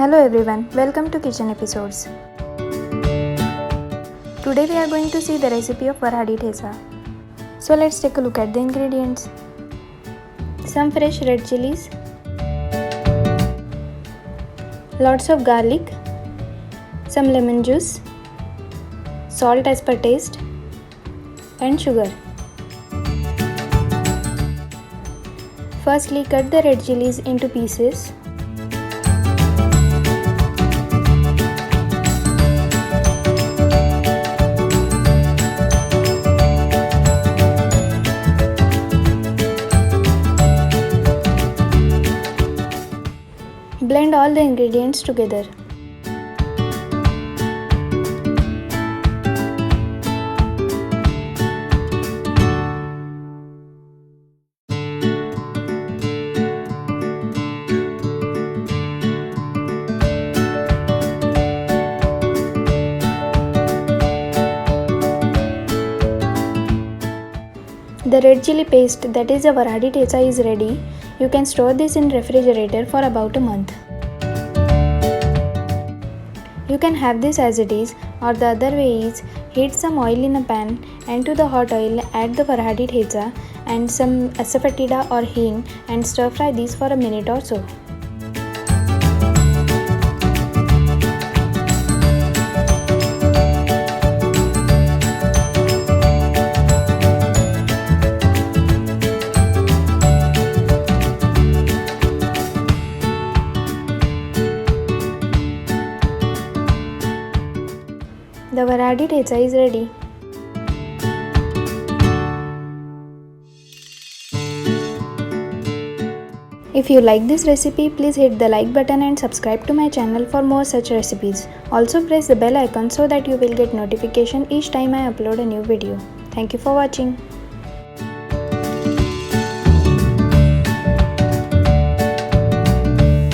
Hello everyone, welcome to Kitchen Episodes. Today we are going to see the recipe of Varhadi Thecha. So let's take a look at the ingredients. Some fresh red chillies, lots of garlic, some lemon juice, salt as per taste, and sugar. Firstly, cut the red chillies into pieces. Blend all the ingredients together. The red chilli paste, that is the Varhadi Thecha, is ready. You can store this in refrigerator for about a month. You can have this as it is, or the other way is heat some oil in a pan and to the hot oil add the Varhadi Thecha and some asafoetida or hing and stir fry these for a minute or so. The Varhadi Thecha is ready. If you like this recipe, please hit the like button and subscribe to my channel for more such recipes. Also press the bell icon so that you will get notification each time I upload a new video. Thank you for watching.